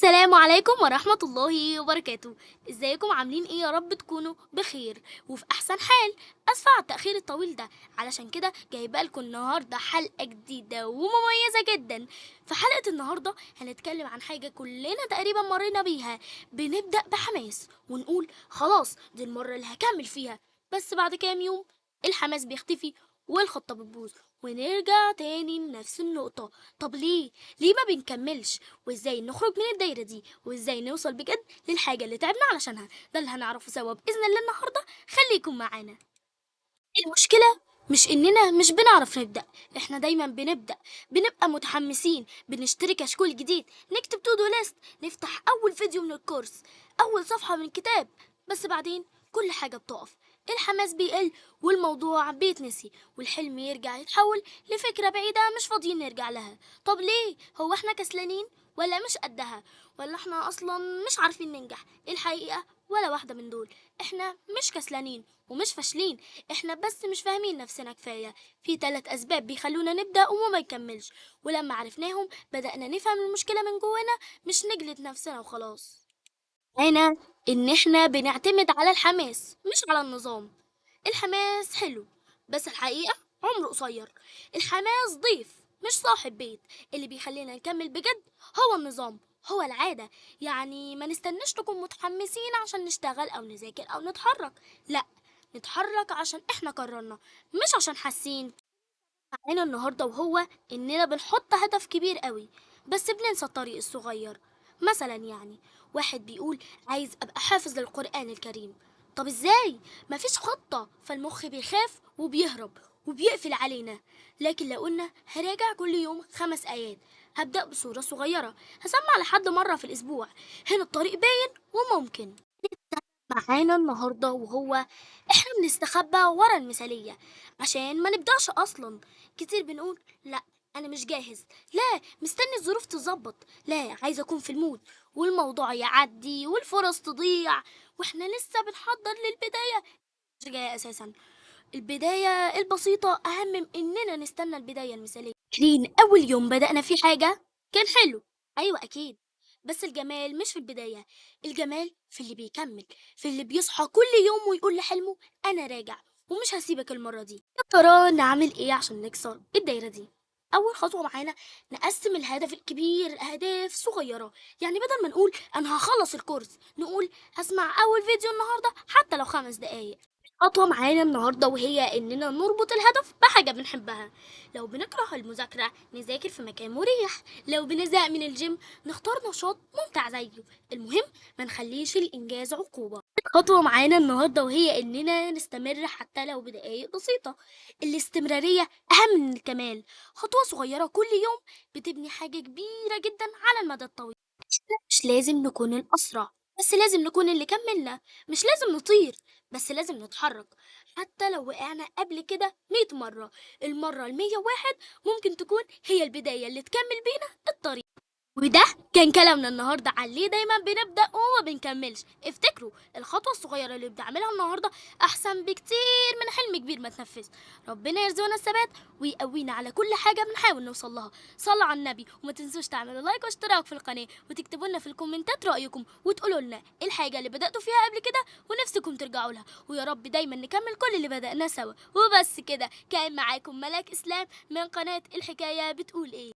السلام عليكم ورحمة الله وبركاته. ازيكم عاملين ايه؟ يا رب تكونوا بخير وفي احسن حال. اسفة على التأخير الطويل ده، علشان كده جايبه لكم النهارده حلقة جديدة ومميزة جدا. في حلقة النهارده هنتكلم عن حاجة كلنا تقريبا مرينا بيها. بنبدأ بحماس ونقول خلاص دي المرة اللي هكمل فيها، بس بعد كام يوم الحماس بيختفي والخطة بتبوظ ونرجع تاني لنفس النقطة. طب ليه ما بنكملش؟ وازاي نخرج من الدايرة دي؟ وازاي نوصل بجد للحاجة اللي تعبنا علشانها؟ ده اللي هنعرفه سوا بإذن الله النهاردة. خليكم معانا. المشكلة مش إننا مش بنعرف نبدأ، إحنا دايما بنبقى متحمسين، بنشتري كشكول جديد، نكتب تو دو ليست، نفتح أول فيديو من الكورس، أول صفحة من الكتاب، بس بعدين كل حاجة بتقف، الحماس بيقل والموضوع بيتنسي والحلم يرجع يتحول لفكرة بعيدة مش فاضيين نرجع لها. طب ليه؟ هو احنا كسلانين ولا مش قدها؟ ولا احنا أصلا مش عارفين ننجح؟ الحقيقة ولا واحدة من دول. احنا مش كسلانين ومش فاشلين، احنا بس مش فاهمين نفسنا كفاية. في 3 أسباب بيخلونا نبدأ وما نكملش، ولما عرفناهم بدأنا نفهم المشكلة من جوانا، مش نجلد نفسنا وخلاص. هنا إن احنا بنعتمد على الحماس مش على النظام. الحماس حلو، بس الحقيقة عمره قصير. الحماس ضيف مش صاحب بيت. اللي بيخلينا نكمل بجد هو النظام، هو العادة. يعني ما نستناش نكون متحمسين عشان نشتغل أو نذاكر أو نتحرك، لا، نتحرك عشان احنا قررنا مش عشان حاسين. معانا النهاردة وهو إننا بنحط هدف كبير قوي بس بننسى الطريق الصغير. مثلا يعني واحد بيقول عايز أبقى حافظ للقرآن الكريم. طب إزاي؟ مفيش خطة، فالمخ بيخاف وبيهرب وبيقفل علينا. لكن لو قلنا هراجع كل يوم 5 آيات، هبدأ بصورة صغيرة، هسمع لحد مرة في الأسبوع، هنا الطريق باين وممكن. معانا النهاردة وهو احنا بنستخبى ورا المثالية عشان ما نبدأش أصلا. كتير بنقول لا، أنا مش جاهز، لا، مستني الظروف تظبط، لا، عايزة أكون في المود، والموضوع يعدي والفرص تضيع واحنا لسه بنحضر للبداية. مش جاية أساسا. البداية البسيطة أهم من إننا نستنى البداية المثالية. فاكرين أول يوم بدأنا فيه حاجة كان حلو؟ أيوة أكيد، بس الجمال مش في البداية، الجمال في اللي بيكمل، في اللي بيصحى كل يوم ويقول لحلمه أنا راجع ومش هسيبك المرة دي. يا ترى نعمل إيه عشان نكسر الدايرة دي؟ أول خطوة معانا نقسم الهدف الكبير لأهداف صغيرة. يعني بدل ما نقول أنا هخلص الكورس، نقول هسمع أول فيديو النهاردة حتى لو 5 دقايق. خطوة معانا النهاردة وهي إننا نربط الهدف بحاجة بنحبها. لو بنكره المذاكرة نذاكر في مكان مريح، لو بنزهق من الجيم نختار نشاط ممتع زيه. المهم ما نخليش الإنجاز عقوبة. خطوة معانا النهاردة وهي إننا نستمر حتى لو بدقايق بسيطة. الاستمرارية أهم من الكمال. خطوة صغيرة كل يوم بتبني حاجة كبيرة جدا على المدى الطويل. مش لازم نكون الأسرع، بس لازم نكون اللي كملنا. مش لازم نطير، بس لازم نتحرك. حتى لو وقعنا قبل كده 100 مرة، المرة ال101 ممكن تكون هي البداية اللي تكمل بينا الطريق. وده كان كلامنا النهارده عن ليه دايما بنبدأ وما بنكملش. افتكروا الخطوة الصغيرة اللي بنعملها النهارده أحسن بكتير من حلم كبير ما تنفذ. ربنا يرزقنا الثبات ويقوينا على كل حاجة بنحاول نوصل لها. صلوا على النبي وما تنسوش تعملوا لايك واشتراك في القناة وتكتبوا لنا في الكومنتات رأيكم وتقولوا لنا إيه الحاجة اللي بدأتوا فيها قبل كده ونفسكم ترجعوا لها. ويا رب دايما نكمل كل اللي بدأناه سوا. وبس كده، كان معاكم ملاك إسلام من قناة الحكاية بتقول إيه.